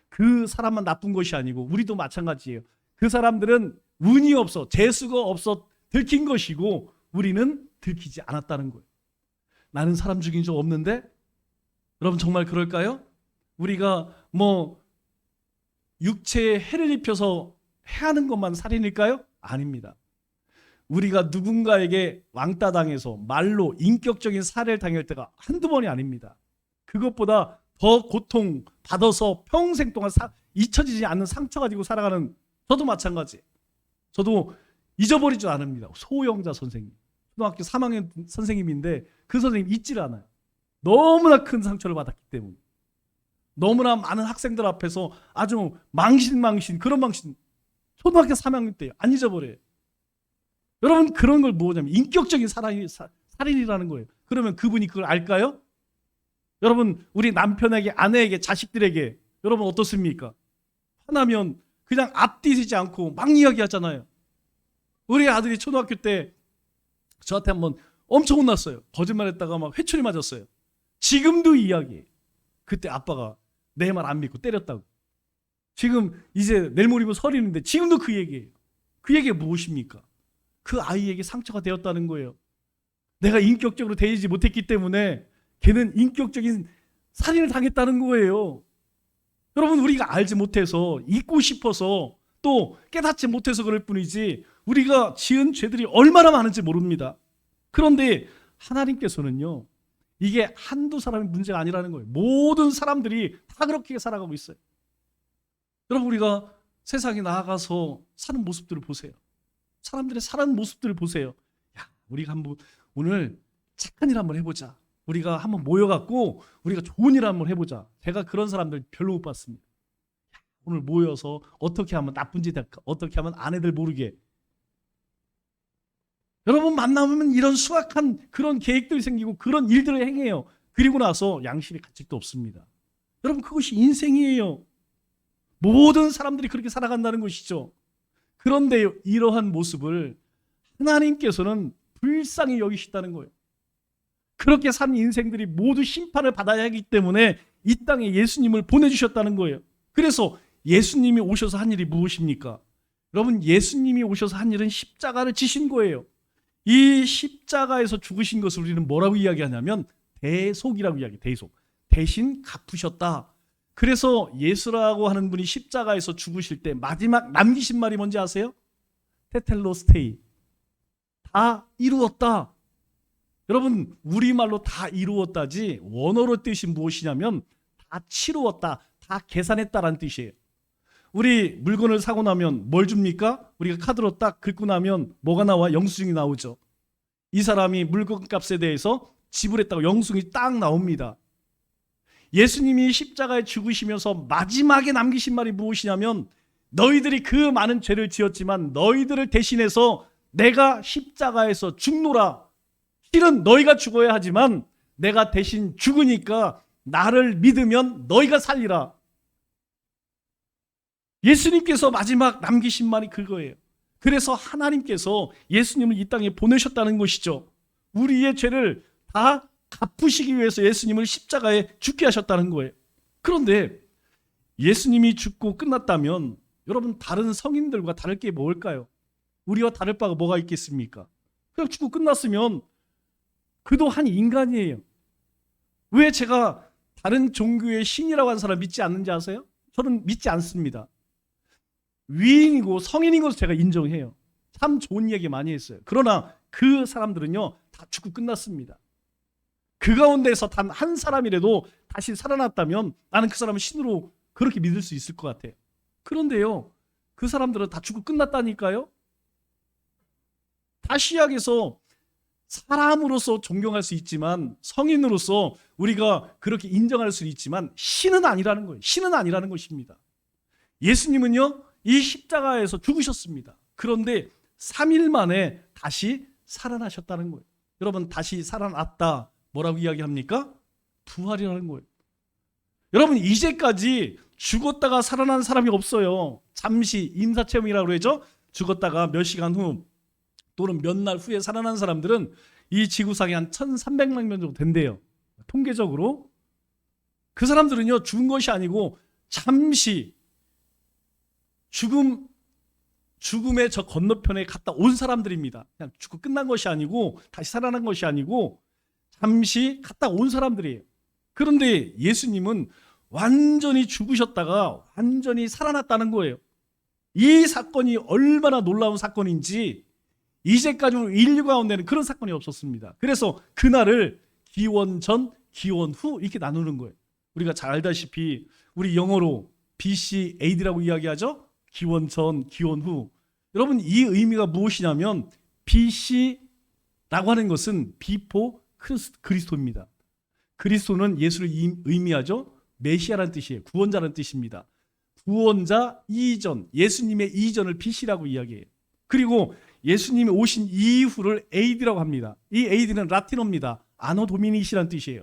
그 사람만 나쁜 것이 아니고 우리도 마찬가지예요. 그 사람들은 운이 없어, 재수가 없어 들킨 것이고 우리는 들키지 않았다는 거예요. 나는 사람 죽인 적 없는데? 여러분 정말 그럴까요? 우리가 뭐 육체에 해를 입혀서 해하는 것만 살인일까요? 아닙니다. 우리가 누군가에게 왕따 당해서 말로 인격적인 살해를 당할 때가 한두 번이 아닙니다. 그것보다 더 고통 받아서 평생 동안 잊혀지지 않는 상처 가지고 살아가는 저도 마찬가지. 저도 잊어버리지 않습니다. 소영자 선생님, 초등학교 3학년 선생님인데 그 선생님 잊지를 않아요. 너무나 큰 상처를 받았기 때문에. 너무나 많은 학생들 앞에서 아주 망신 그런 망신, 초등학교 3학년 때 안 잊어버려요. 여러분 그런 걸 뭐냐면 인격적인 살인이라는 거예요. 그러면 그분이 그걸 알까요? 여러분 우리 남편에게, 아내에게, 자식들에게 여러분 어떻습니까? 화나면 그냥 앞뒤지지 않고 막 이야기하잖아요. 우리 아들이 초등학교 때 저한테 한번 엄청 혼났어요. 거짓말했다가 막 회초리 맞았어요. 지금도 이야기해요. 그때 아빠가 내 말 안 믿고 때렸다고. 지금 이제 내일 모레면 설이는데 지금도 그 얘기예요. 그 얘기가 무엇입니까? 그 아이에게 상처가 되었다는 거예요. 내가 인격적으로 대하지 못했기 때문에 걔는 인격적인 살인을 당했다는 거예요. 여러분 우리가 알지 못해서, 잊고 싶어서, 또 깨닫지 못해서 그럴 뿐이지 우리가 지은 죄들이 얼마나 많은지 모릅니다. 그런데 하나님께서는요, 이게 한두 사람의 문제가 아니라는 거예요. 모든 사람들이 다 그렇게 살아가고 있어요. 여러분 우리가 세상에 나아가서 사는 모습들을 보세요. 사람들의 사는 모습들을 보세요. 야, 우리가 한번 오늘 착한 일 한번 해보자. 우리가 한번 모여갖고 우리가 좋은 일 한번 해보자. 제가 그런 사람들 별로 못 봤습니다. 야, 오늘 모여서 어떻게 하면 나쁜 짓 할까? 어떻게 하면 아내들 모르게. 여러분 만나면 이런 수악한 그런 계획들이 생기고 그런 일들을 행해요. 그리고 나서 양심의 가책도 없습니다. 여러분 그것이 인생이에요. 모든 사람들이 그렇게 살아간다는 것이죠. 그런데 이러한 모습을 하나님께서는 불쌍히 여기시다는 거예요. 그렇게 산 인생들이 모두 심판을 받아야 하기 때문에 이 땅에 예수님을 보내주셨다는 거예요. 그래서 예수님이 오셔서 한 일이 무엇입니까? 여러분 예수님이 오셔서 한 일은 십자가를 지신 거예요. 이 십자가에서 죽으신 것을 우리는 뭐라고 이야기하냐면 대속이라고 이야기해요. 대속. 대신 갚으셨다. 그래서 예수라고 하는 분이 십자가에서 죽으실 때 마지막 남기신 말이 뭔지 아세요? 테텔로스테이. 다 이루었다. 여러분 우리말로 다 이루었다지 원어로 뜻이 무엇이냐면 다 치루었다, 다 계산했다라는 뜻이에요. 우리 물건을 사고 나면 뭘 줍니까? 우리가 카드로 딱 긁고 나면 뭐가 나와? 영수증이 나오죠. 이 사람이 물건값에 대해서 지불했다고 영수증이 딱 나옵니다. 예수님이 십자가에 죽으시면서 마지막에 남기신 말이 무엇이냐면 너희들이 그 많은 죄를 지었지만 너희들을 대신해서 내가 십자가에서 죽노라. 실은 너희가 죽어야 하지만 내가 대신 죽으니까 나를 믿으면 너희가 살리라. 예수님께서 마지막 남기신 말이 그거예요. 그래서 하나님께서 예수님을 이 땅에 보내셨다는 것이죠. 우리의 죄를 다 갚으시기 위해서 예수님을 십자가에 죽게 하셨다는 거예요. 그런데 예수님이 죽고 끝났다면 여러분 다른 성인들과 다를 게 뭘까요? 우리와 다를 바가 뭐가 있겠습니까? 그냥 죽고 끝났으면 그도 한 인간이에요. 왜 제가 다른 종교의 신이라고 하는 사람 믿지 않는지 아세요? 저는 믿지 않습니다. 위인이고 성인인 것을 제가 인정해요. 참 좋은 이야기 많이 했어요. 그러나 그 사람들은요 다 죽고 끝났습니다. 그 가운데서 단 한 사람이라도 다시 살아났다면 나는 그 사람을 신으로 그렇게 믿을 수 있을 것 같아요. 그런데요 그 사람들은 다 죽고 끝났다니까요. 다시 시작해서 사람으로서 존경할 수 있지만, 성인으로서 우리가 그렇게 인정할 수 있지만 신은 아니라는 거예요. 신은 아니라는 것입니다. 예수님은요, 이 십자가에서 죽으셨습니다. 그런데 3일 만에 다시 살아나셨다는 거예요. 여러분, 다시 살아났다, 뭐라고 이야기합니까? 부활이라는 거예요. 여러분, 이제까지 죽었다가 살아난 사람이 없어요. 잠시 임사체험이라고 그러죠. 죽었다가 몇 시간 후 또는 몇 날 후에 살아난 사람들은 이 지구상에 한 1300만 명 정도 된대요. 통계적으로. 그 사람들은요, 죽은 것이 아니고 잠시 죽음의 저 건너편에 갔다 온 사람들입니다. 그냥 죽고 끝난 것이 아니고, 다시 살아난 것이 아니고 잠시 갔다 온 사람들이에요. 그런데 예수님은 완전히 죽으셨다가 완전히 살아났다는 거예요. 이 사건이 얼마나 놀라운 사건인지 이제까지 인류 가운데는 그런 사건이 없었습니다. 그래서 그날을 기원 전, 기원 후 이렇게 나누는 거예요. 우리가 잘 알다시피 우리 영어로 BC, AD라고 이야기하죠. 기원 전, 기원 후. 여러분, 이 의미가 무엇이냐면 BC라고 하는 것은 비포 그리스도입니다. 그리스도는 예수를 의미하죠. 메시아라는 뜻이에요. 구원자라는 뜻입니다. 구원자 이전, 예수님의 이전을 BC라고 이야기해요. 그리고 예수님이 오신 이후를 AD라고 합니다. 이 AD는 라틴어입니다. 아노 도미니시라는 뜻이에요.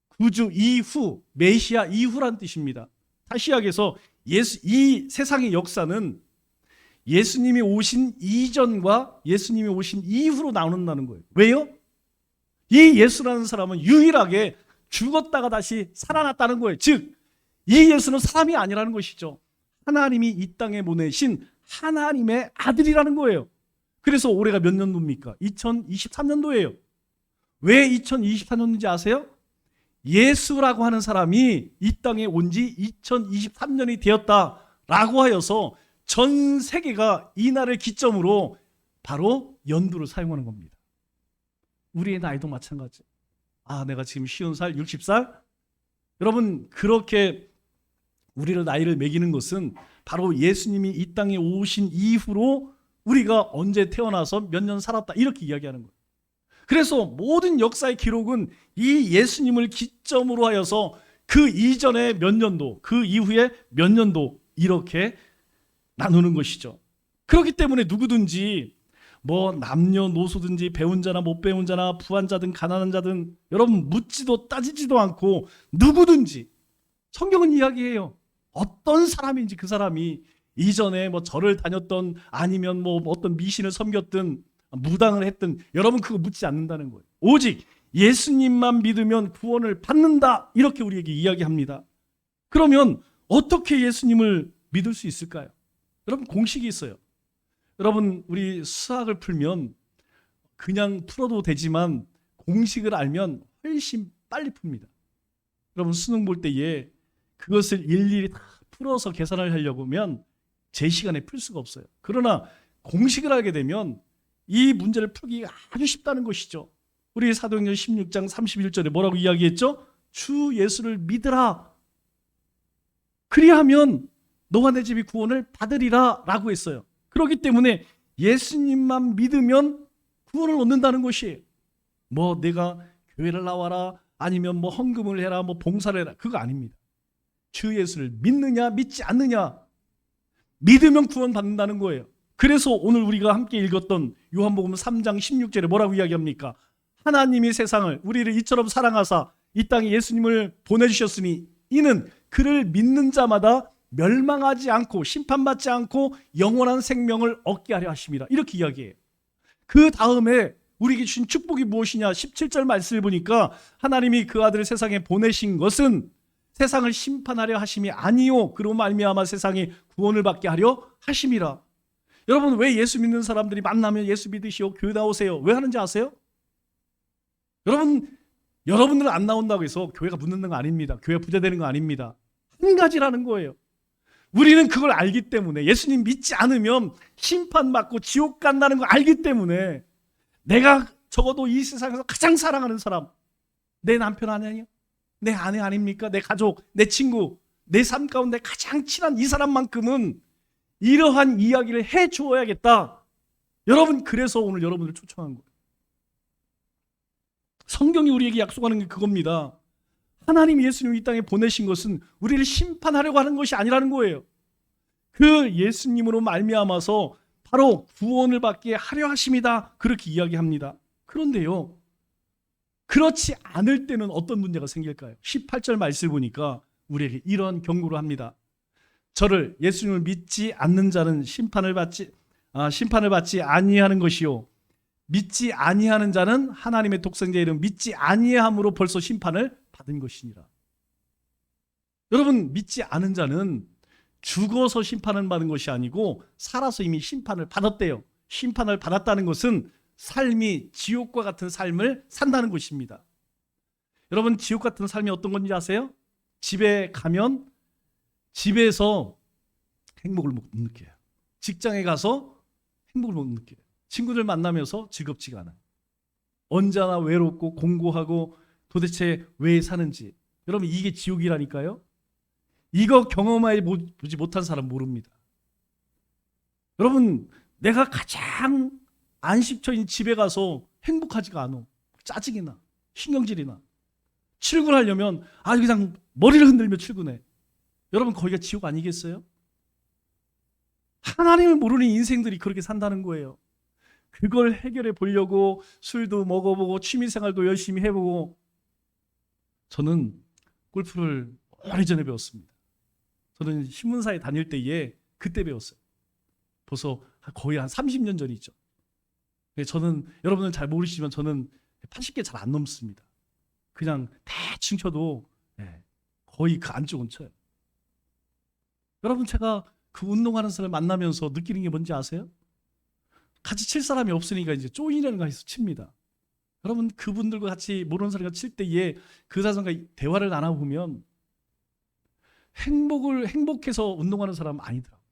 구주 이후, 메시아 이후라는 뜻입니다. 다시 이야기해서 이 세상의 역사는 예수님이 오신 이전과 예수님이 오신 이후로 나눈다는 거예요. 왜요? 이 예수라는 사람은 유일하게 죽었다가 다시 살아났다는 거예요. 즉, 이 예수는 사람이 아니라는 것이죠. 하나님이 이 땅에 보내신 하나님의 아들이라는 거예요. 그래서 올해가 몇 년도입니까? 2023년도예요. 왜 2024년도인지 아세요? 예수라고 하는 사람이 이 땅에 온 지 2023년이 되었다라고 하여서 전 세계가 이 날을 기점으로 바로 연도를 사용하는 겁니다. 우리의 나이도 마찬가지. 내가 지금 50살, 60살? 여러분, 그렇게 우리를 나이를 매기는 것은 바로 예수님이 이 땅에 오신 이후로 우리가 언제 태어나서 몇 년 살았다 이렇게 이야기하는 거예요. 그래서 모든 역사의 기록은 이 예수님을 기점으로 하여서 그 이전에 몇 년도, 그 이후에 몇 년도 이렇게 나누는 것이죠. 그렇기 때문에 누구든지 뭐 남녀노소든지 배운 자나 못 배운 자나 부한 자든 가난한 자든 여러분 묻지도 따지지도 않고 누구든지 성경은 이야기해요. 어떤 사람인지 그 사람이 이전에 뭐 절을 다녔던 아니면 뭐 어떤 미신을 섬겼든 무당을 했든 여러분 그거 묻지 않는다는 거예요. 오직 예수님만 믿으면 구원을 받는다 이렇게 우리에게 이야기합니다. 그러면 어떻게 예수님을 믿을 수 있을까요? 여러분 공식이 있어요. 여러분 우리 수학을 풀면 그냥 풀어도 되지만 공식을 알면 훨씬 빨리 풉니다. 여러분 수능 볼 때에 그것을 일일이 다 풀어서 계산을 하려고 하면 제 시간에 풀 수가 없어요. 그러나 공식을 알게 되면 이 문제를 풀기가 아주 쉽다는 것이죠. 우리 사도행전 16장 31절에 뭐라고 이야기했죠? 주 예수를 믿으라. 그리하면 너와 내 집이 구원을 받으리라 라고 했어요. 그렇기 때문에 예수님만 믿으면 구원을 얻는다는 것이에요. 뭐 내가 교회를 나와라 아니면 뭐 헌금을 해라 뭐 봉사를 해라 그거 아닙니다. 주 예수를 믿느냐 믿지 않느냐 믿으면 구원 받는다는 거예요. 그래서 오늘 우리가 함께 읽었던 요한복음 3장 16절에 뭐라고 이야기합니까? 하나님이 세상을 우리를 이처럼 사랑하사 이 땅에 예수님을 보내주셨으니 이는 그를 믿는 자마다 멸망하지 않고 심판받지 않고 영원한 생명을 얻게 하려 하심이라 이렇게 이야기해요. 그 다음에 우리에게 주신 축복이 무엇이냐 17절 말씀을 보니까 하나님이 그 아들을 세상에 보내신 것은 세상을 심판하려 하심이 아니요 그로 말미암아 세상이 구원을 받게 하려 하심이라. 여러분 왜 예수 믿는 사람들이 만나면 예수 믿으시오 교회 나오세요 왜 하는지 아세요? 여러분들은 안 나온다고 해서 교회가 묻는 거 아닙니다. 교회가 부자 되는 거 아닙니다. 한 가지라는 거예요. 우리는 그걸 알기 때문에 예수님 믿지 않으면 심판받고 지옥 간다는 걸 알기 때문에 내가 적어도 이 세상에서 가장 사랑하는 사람 내 남편 아니에요? 내 아내 아닙니까? 내 가족, 내 친구, 내 삶 가운데 가장 친한 이 사람만큼은 이러한 이야기를 해 주어야겠다. 여러분, 그래서 오늘 여러분을 초청한 거예요. 성경이 우리에게 약속하는 게 그겁니다. 하나님 예수님을 이 땅에 보내신 것은 우리를 심판하려고 하는 것이 아니라는 거예요. 그 예수님으로 말미암아서 바로 구원을 받게 하려 하심이다. 그렇게 이야기합니다. 그런데요, 그렇지 않을 때는 어떤 문제가 생길까요? 18절 말씀을 보니까 우리에게 이런 경고를 합니다. 저를 예수님을 믿지 않는 자는 심판을 받지 아니하는 것이요, 믿지 아니하는 자는 하나님의 독생자 이름 믿지 아니함으로 벌써 심판을 받은 것이니라. 여러분, 믿지 않은 자는 죽어서 심판을 받은 것이 아니고 살아서 이미 심판을 받았대요. 심판을 받았다는 것은 삶이 지옥과 같은 삶을 산다는 것입니다. 여러분, 지옥 같은 삶이 어떤 건지 아세요? 집에 가면 집에서 행복을 못 느껴요. 직장에 가서 행복을 못 느껴요. 친구들 만나면서 즐겁지가 않아요. 언제나 외롭고 공고하고 도대체 왜 사는지. 여러분, 이게 지옥이라니까요. 이거 경험해보지 못한 사람 모릅니다. 여러분, 내가 가장 안식처인 집에 가서 행복하지가 않아. 짜증이 나, 신경질이 나. 출근하려면 그냥 머리를 흔들며 출근해. 여러분, 거기가 지옥 아니겠어요? 하나님을 모르는 인생들이 그렇게 산다는 거예요. 그걸 해결해 보려고 술도 먹어보고 취미생활도 열심히 해보고. 저는 골프를 오래전에 배웠습니다. 저는 신문사에 다닐 때에 그때 배웠어요. 벌써 거의 한 30년 전이죠. 저는, 여러분은 잘 모르시지만 저는 80개 잘 안 넘습니다. 그냥 대충 쳐도 거의 그 안쪽은 쳐요. 여러분, 제가 그 운동하는 사람을 만나면서 느끼는 게 뭔지 아세요? 같이 칠 사람이 없으니까 이제 쪼인이라는 거 해서 칩니다. 여러분, 그분들과 같이 모르는 사람과 칠 때에 그 사람과 대화를 나눠보면 행복해서 운동하는 사람은 아니더라고요.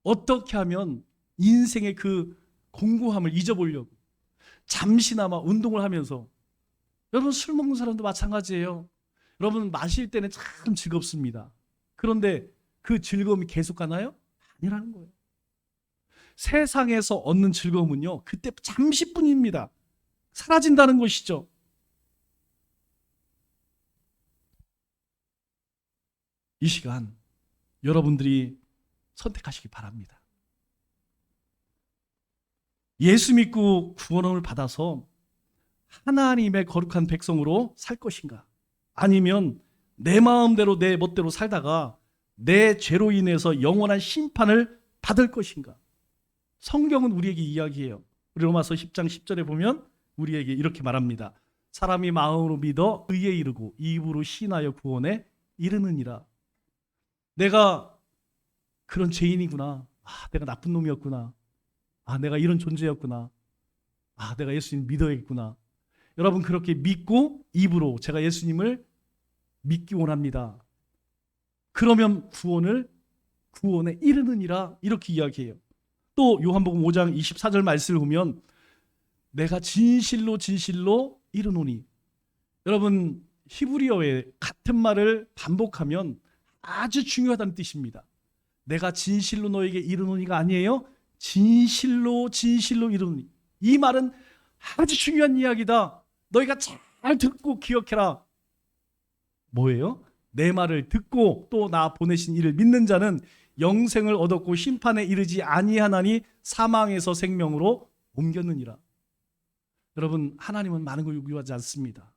어떻게 하면 인생의 그 공고함을 잊어보려고 잠시나마 운동을 하면서. 여러분, 술 먹는 사람도 마찬가지예요. 여러분, 마실 때는 참 즐겁습니다. 그런데 그 즐거움이 계속 가나요? 아니라는 거예요. 세상에서 얻는 즐거움은요, 그때 잠시뿐입니다. 사라진다는 것이죠. 이 시간 여러분들이 선택하시기 바랍니다. 예수 믿고 구원을 받아서 하나님의 거룩한 백성으로 살 것인가? 아니면 내 마음대로 내 멋대로 살다가 내 죄로 인해서 영원한 심판을 받을 것인가? 성경은 우리에게 이야기해요. 우리 로마서 10장 10절에 보면 우리에게 이렇게 말합니다. 사람이 마음으로 믿어 의에 이르고 입으로 시인하여 구원에 이르느니라. 내가 그런 죄인이구나. 내가 나쁜 놈이었구나. 내가 이런 존재였구나. 내가 예수님 믿어야겠구나. 여러분, 그렇게 믿고 입으로 제가 예수님을 믿기 원합니다. 그러면 구원에 이르느니라, 이렇게 이야기해요. 또 요한복음 5장 24절 말씀을 보면 내가 진실로 진실로 이르노니. 여러분, 히브리어의 같은 말을 반복하면 아주 중요하다는 뜻입니다. 내가 진실로 너에게 이르노니가 아니에요. 진실로 진실로 이르노니. 이 말은 아주 중요한 이야기다. 너희가 잘 듣고 기억해라. 뭐예요? 내 말을 듣고 또 나 보내신 이를 믿는 자는 영생을 얻었고 심판에 이르지 아니하나니 사망에서 생명으로 옮겼느니라. 여러분, 하나님은 많은 걸 요구하지 않습니다.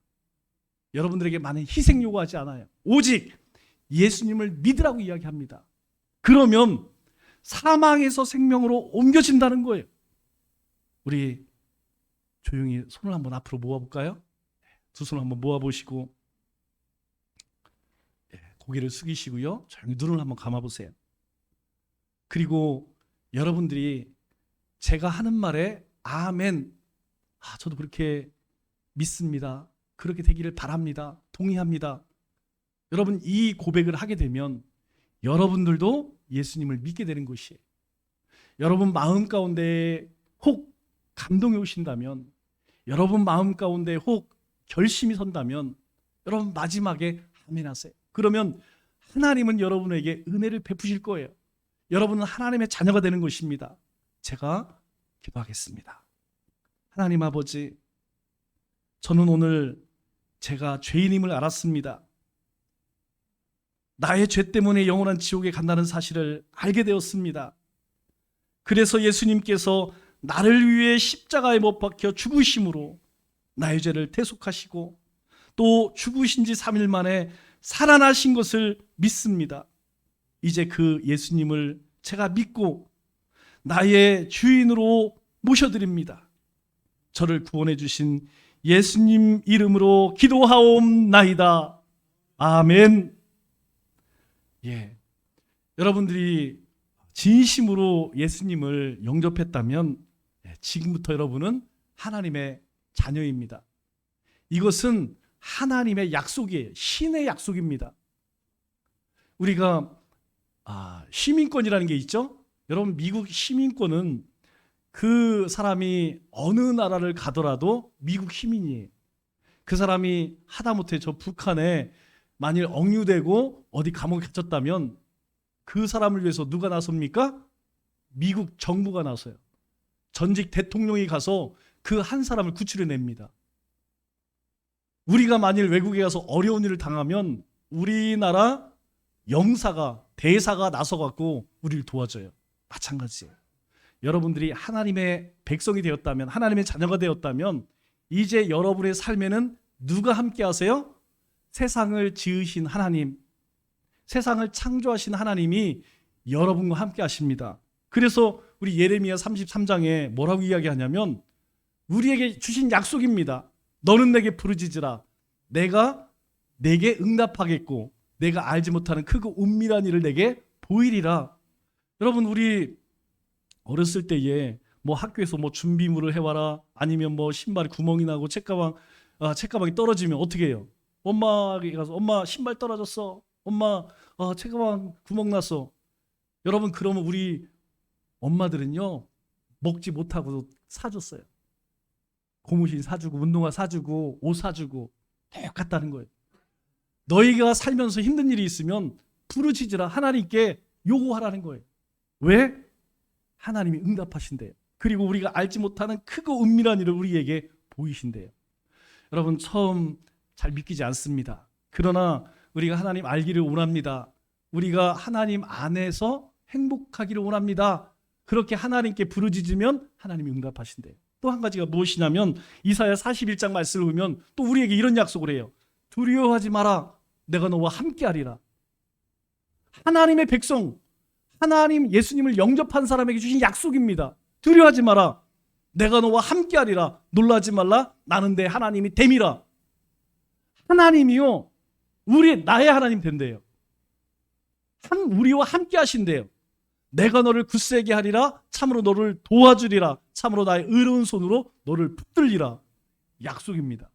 여러분들에게 많은 희생 요구하지 않아요. 오직 예수님을 믿으라고 이야기합니다. 그러면 사망에서 생명으로 옮겨진다는 거예요. 우리 조용히 손을 한번 앞으로 모아볼까요? 두 손을 한번 모아보시고 고개를 숙이시고요. 조용히 눈을 한번 감아보세요. 그리고 여러분들이 제가 하는 말에 아멘, 저도 그렇게 믿습니다. 그렇게 되기를 바랍니다. 동의합니다. 여러분, 이 고백을 하게 되면 여러분들도 예수님을 믿게 되는 것이에요. 여러분 마음 가운데 혹 감동이 오신다면, 여러분 마음 가운데 혹 결심이 선다면 여러분 마지막에 아멘 하세요. 그러면 하나님은 여러분에게 은혜를 베푸실 거예요. 여러분은 하나님의 자녀가 되는 것입니다. 제가 기도하겠습니다. 하나님 아버지, 저는 오늘 제가 죄인임을 알았습니다. 나의 죄 때문에 영원한 지옥에 간다는 사실을 알게 되었습니다. 그래서 예수님께서 나를 위해 십자가에 못 박혀 죽으심으로 나의 죄를 대속하시고 또 죽으신 지 3일 만에 살아나신 것을 믿습니다. 이제 그 예수님을 제가 믿고 나의 주인으로 모셔드립니다. 저를 구원해 주신 예수님 이름으로 기도하옵나이다. 아멘. 여러분들이 진심으로 예수님을 영접했다면 지금부터 여러분은 하나님의 자녀입니다. 이것은 하나님의 약속이에요. 신의 약속입니다. 우리가 시민권이라는 게 있죠. 여러분, 미국 시민권은 그 사람이 어느 나라를 가더라도 미국 시민이에요. 그 사람이 하다못해 저 북한에 만일 억류되고 어디 감옥에 갇혔다면 그 사람을 위해서 누가 나섭니까? 미국 정부가 나서요. 전직 대통령이 가서 그 한 사람을 구출해냅니다. 우리가 만일 외국에 가서 어려운 일을 당하면 우리나라 영사가, 대사가 나서갖고 우리를 도와줘요. 마찬가지예요. 여러분들이 하나님의 백성이 되었다면, 하나님의 자녀가 되었다면 이제 여러분의 삶에는 누가 함께 하세요? 세상을 지으신 하나님, 세상을 창조하신 하나님이 여러분과 함께 하십니다. 그래서 우리 예레미야 33장에 뭐라고 이야기하냐면 우리에게 주신 약속입니다. 너는 내게 부르짖으라. 내가 내게 응답하겠고 내가 알지 못하는 크고 은밀한 일을 내게 보이리라. 여러분, 우리 어렸을 때에 뭐 학교에서 뭐 준비물을 해와라, 아니면 뭐 신발에 구멍이 나고 책가방이 떨어지면 어떻게 해요? 엄마에게 가서 엄마 신발 떨어졌어. 엄마 책가방 구멍 났어. 여러분, 그러면 우리 엄마들은요 먹지 못하고 사줬어요. 고무신 사주고 운동화 사주고 옷 사주고 똑같다는 거예요. 너희가 살면서 힘든 일이 있으면 부르짖으라. 하나님께 요구하라는 거예요. 왜? 하나님이 응답하신대요. 그리고 우리가 알지 못하는 크고 은밀한 일을 우리에게 보이신대요. 여러분, 처음 잘 믿기지 않습니다. 그러나 우리가 하나님 알기를 원합니다. 우리가 하나님 안에서 행복하기를 원합니다. 그렇게 하나님께 부르짖으면 하나님이 응답하신대요. 또 한 가지가 무엇이냐면 이사야 41장 말씀을 보면 또 우리에게 이런 약속을 해요. 두려워하지 마라. 내가 너와 함께하리라. 하나님의 백성, 하나님 예수님을 영접한 사람에게 주신 약속입니다. 두려워하지 마라. 내가 너와 함께하리라. 놀라지 말라. 나는 내 하나님이 됨이라. 하나님이요, 나의 하나님 된대요. 우리와 함께 하신대요. 내가 너를 굳세게 하리라. 참으로 너를 도와주리라. 참으로 나의 의로운 손으로 너를 붙들리라. 약속입니다.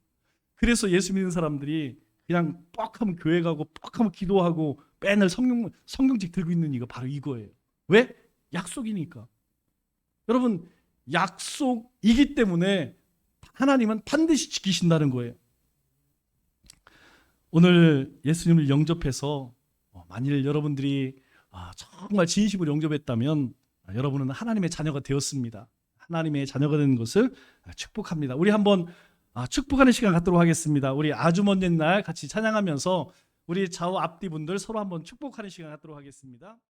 그래서 예수 믿는 사람들이 그냥 뻑하면 교회 가고 뻑하면 기도하고 맨날 성경책 들고 있는 이유가 바로 이거예요. 왜? 약속이니까. 여러분, 약속이기 때문에 하나님은 반드시 지키신다는 거예요. 오늘 예수님을 영접해서 만일 여러분들이 정말 진심으로 영접했다면 여러분은 하나님의 자녀가 되었습니다. 하나님의 자녀가 되는 것을 축복합니다. 우리 한번 축복하는 시간 갖도록 하겠습니다. 우리 아주 먼 옛날 같이 찬양하면서 우리 좌우 앞뒤 분들 서로 한번 축복하는 시간 갖도록 하겠습니다.